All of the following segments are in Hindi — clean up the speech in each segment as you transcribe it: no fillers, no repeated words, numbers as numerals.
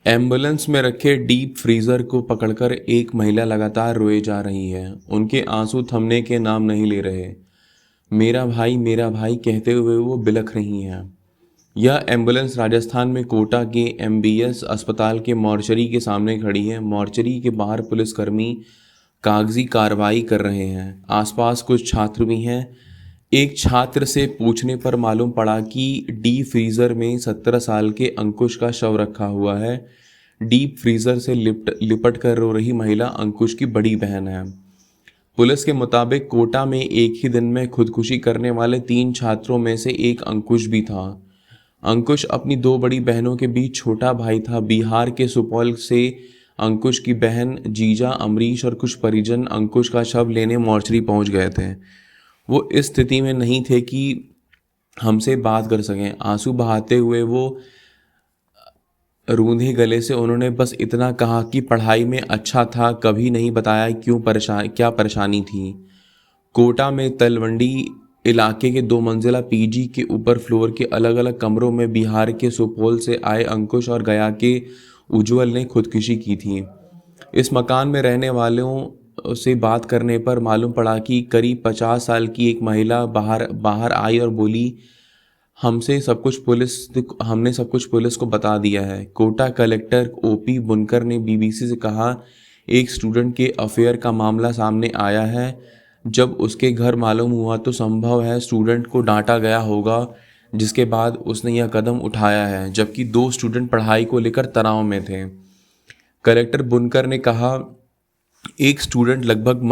एम्बुलेंस में रखे डीप फ्रीजर को पकड़कर एक महिला लगातार रोए जा रही है। उनके आंसू थमने के नाम नहीं ले रहे। मेरा भाई कहते हुए वो बिलख रही हैं। यह एम्बुलेंस राजस्थान में कोटा के एमबीएस अस्पताल के मॉर्चरी के सामने खड़ी है। मॉर्चरी के बाहर पुलिसकर्मी कागजी कार्रवाई कर रहे हैं। आसपास कुछ छात्र भी हैं। एक छात्र से पूछने पर मालूम पड़ा कि डीप फ्रीज़र में 17 साल के अंकुश का शव रखा हुआ है। डीप फ्रीज़र से लिपट कर रो रही महिला अंकुश की बड़ी बहन है। पुलिस के मुताबिक कोटा में एक ही दिन में खुदकुशी करने वाले 3 छात्रों में से एक अंकुश भी था। अंकुश अपनी 2 बड़ी बहनों के बीच छोटा भाई था। बिहार के सुपौल से अंकुश की बहन जीजा, अमरीश और कुछ परिजन अंकुश का शव लेने मॉर्चरी पहुंच गए थे। वो इस स्थिति में नहीं थे कि हमसे बात कर सकें। आंसू बहाते हुए वो रूंधे गले से उन्होंने बस इतना कहा कि पढ़ाई में अच्छा था, कभी नहीं बताया क्या परेशानी थी। कोटा में तलवंडी इलाके के 2 मंजिला पीजी के ऊपर फ्लोर के अलग अलग कमरों में बिहार के सुपौल से आए अंकुश और गया के उज्जवल ने खुदकुशी की थी। इस मकान में रहने वालों से बात करने पर मालूम पड़ा कि करीब 50 साल की एक महिला बाहर बाहर आई और बोली, हमने सब कुछ पुलिस को बता दिया है। कोटा कलेक्टर ओपी बुनकर ने बीबीसी से कहा, एक स्टूडेंट के अफेयर का मामला सामने आया है। जब उसके घर मालूम हुआ तो संभव है स्टूडेंट को डांटा गया होगा, जिसके बाद उसने यह कदम उठाया है। जबकि 2 स्टूडेंट पढ़ाई को लेकर तनाव में थे। कलेक्टर बुनकर ने कहा, एक स्टूडेंट लगभग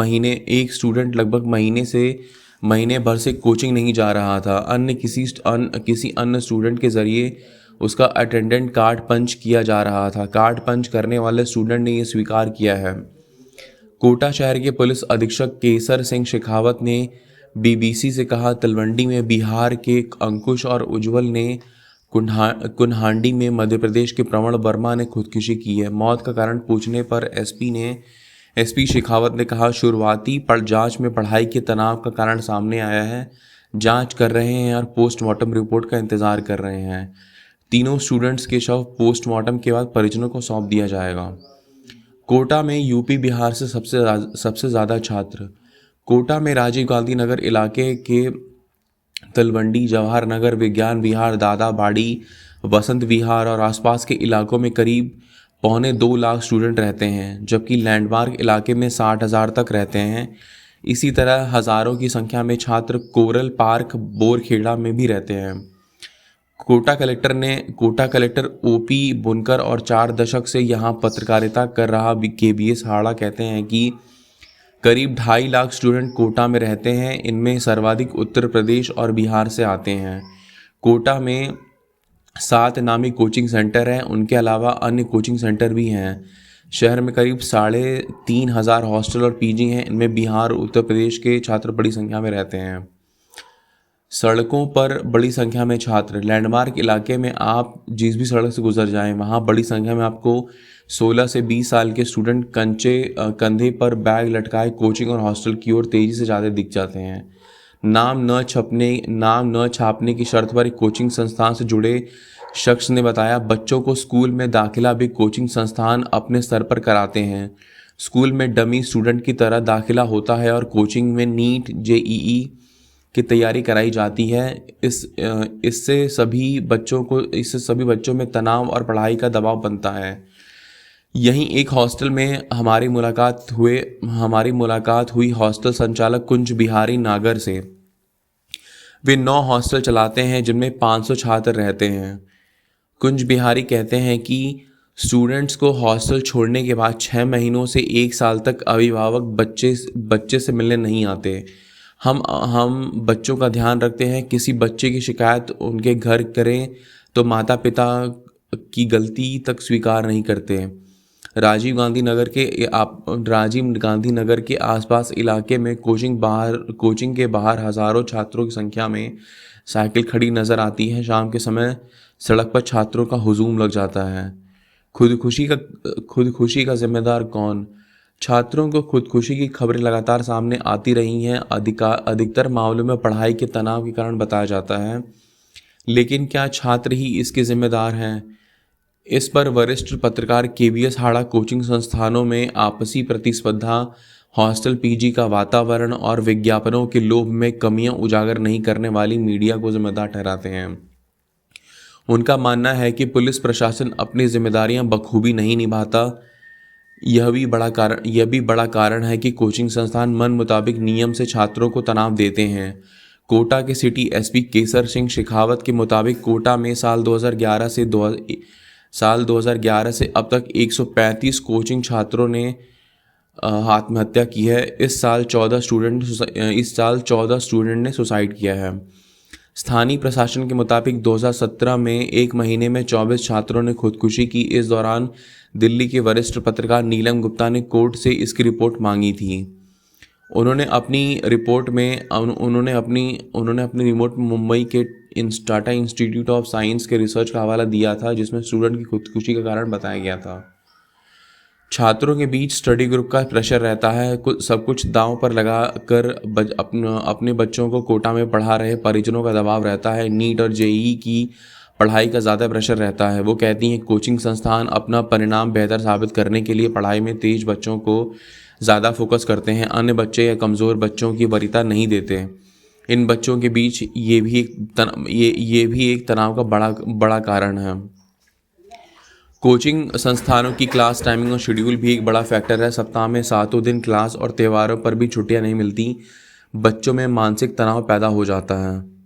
महीने भर से कोचिंग नहीं जा रहा था। किसी अन्य स्टूडेंट के ज़रिए उसका अटेंडेंट कार्ड पंच किया जा रहा था। कार्ड पंच करने वाले स्टूडेंट ने यह स्वीकार किया है। कोटा शहर के पुलिस अधीक्षक केसर सिंह शेखावत ने बीबीसी से कहा, तलवंडी में बिहार के अंकुश और उज्जवल ने कुन्हांडी में मध्य प्रदेश के प्रवण वर्मा ने खुदकुशी की है। मौत का कारण पूछने पर एसपी शेखावत ने कहा, शुरुआती जांच में पढ़ाई के तनाव का कारण सामने आया है। जांच कर रहे हैं और पोस्टमार्टम रिपोर्ट का इंतजार कर रहे हैं। तीनों स्टूडेंट्स के शव पोस्टमार्टम के बाद परिजनों को सौंप दिया जाएगा। कोटा में यूपी बिहार से सबसे ज़्यादा छात्र। कोटा में राजीव गांधी नगर इलाके के तलवंडी, जवाहर नगर, विज्ञान विहार, दादाबाड़ी, वसंत विहार और आसपास के इलाकों में करीब 1.25 लाख स्टूडेंट रहते हैं, जबकि लैंडमार्क इलाके में 60,000 तक रहते हैं। इसी तरह हज़ारों की संख्या में छात्र कोरल पार्क, बोरखेड़ा में भी रहते हैं। कोटा कलेक्टर ओपी बुनकर और 4 दशक से यहाँ पत्रकारिता कर रहा केबीएस हाड़ा कहते हैं कि करीब 2.5 लाख स्टूडेंट कोटा में रहते हैं। इनमें सर्वाधिक उत्तर प्रदेश और बिहार से आते हैं। कोटा में 7 नामी कोचिंग सेंटर हैं। उनके अलावा अन्य कोचिंग सेंटर भी हैं। शहर में करीब 3,500 हॉस्टल और पीजी हैं। इनमें बिहार और उत्तर प्रदेश के छात्र बड़ी संख्या में रहते हैं। सड़कों पर बड़ी संख्या में छात्र। लैंडमार्क इलाके में आप जिस भी सड़क से गुजर जाएं, वहाँ बड़ी संख्या में आपको 16 से 20 साल के स्टूडेंट कंधे पर बैग लटकाए कोचिंग और हॉस्टल की ओर तेज़ी से जाते दिख जाते हैं। नाम न छापने की शर्त पर एक कोचिंग संस्थान से जुड़े शख्स ने बताया, बच्चों को स्कूल में दाखिला भी कोचिंग संस्थान अपने स्तर पर कराते हैं। स्कूल में डमी स्टूडेंट की तरह दाखिला होता है और कोचिंग में नीट जेईई की तैयारी कराई जाती है। इससे सभी बच्चों में तनाव और पढ़ाई का दबाव बनता है। यहीं एक हॉस्टल में हमारी मुलाकात हुई हॉस्टल संचालक कुंज बिहारी नागर से। वे 9 हॉस्टल चलाते हैं जिनमें 500 छात्र रहते हैं। कुंज बिहारी कहते हैं कि स्टूडेंट्स को हॉस्टल छोड़ने के बाद 6 महीनों से 1 साल तक अभिभावक बच्चे से मिलने नहीं आते। हम बच्चों का ध्यान रखते हैं। किसी बच्चे की शिकायत उनके घर करें तो माता पिता की गलती तक स्वीकार नहीं करते। राजीव गांधी नगर के आसपास इलाके में कोचिंग के बाहर हज़ारों छात्रों की संख्या में साइकिल खड़ी नज़र आती है। शाम के समय सड़क पर छात्रों का हुजूम लग जाता है। खुदकुशी का जिम्मेदार कौन? छात्रों को खुदकुशी की खबरें लगातार सामने आती रही हैं। अधिकतर मामलों में पढ़ाई के तनाव के कारण बताया जाता है, लेकिन क्या छात्र ही इसके जिम्मेदार हैं? इस पर वरिष्ठ पत्रकार केवीएस हाड़ा कोचिंग संस्थानों में आपसी प्रतिस्पर्धा, हॉस्टल पीजी का वातावरण और विज्ञापनों के लोभ में कमियां उजागर नहीं करने वाली मीडिया को जिम्मेदार ठहराते हैं। उनका मानना है कि पुलिस प्रशासन अपनी जिम्मेदारियां बखूबी नहीं निभाता। यह भी बड़ा कारण है कि कोचिंग संस्थान मन मुताबिक नियम से छात्रों को तनाव देते हैं। कोटा के सिटी एसपी केसर सिंह शेखावत के मुताबिक कोटा में साल 2011 से अब तक 135 कोचिंग छात्रों ने आत्महत्या की है। इस साल 14 स्टूडेंट ने सुसाइड किया है। स्थानीय प्रशासन के मुताबिक 2017 में एक महीने में 24 छात्रों ने खुदकुशी की। इस दौरान दिल्ली के वरिष्ठ पत्रकार नीलम गुप्ता ने कोर्ट से इसकी रिपोर्ट मांगी थी। उन्होंने अपनी रिपोर्ट मुंबई के टाटा इंस्टीट्यूट ऑफ साइंस के रिसर्च का हवाला दिया था, जिसमें स्टूडेंट की खुदकुशी का कारण बताया गया था। छात्रों के बीच स्टडी ग्रुप का प्रेशर रहता है। सब कुछ दांव पर लगा कर अपने बच्चों को कोटा में पढ़ा रहे परिजनों का दबाव रहता है। नीट और जेईई की पढ़ाई का ज़्यादा प्रेशर रहता है। वो कहती हैं कोचिंग संस्थान अपना परिणाम बेहतर साबित करने के लिए पढ़ाई में तेज बच्चों को ज़्यादा फोकस करते हैं, अन्य बच्चे या कमज़ोर बच्चों की वरीयता नहीं देते। इन बच्चों के बीच ये भी एक तनाव का बड़ा कारण है। कोचिंग संस्थानों की क्लास टाइमिंग और शेड्यूल भी एक बड़ा फैक्टर है। सप्ताह में 7 दिन क्लास और त्योहारों पर भी छुट्टियां नहीं मिलती। बच्चों में मानसिक तनाव पैदा हो जाता है।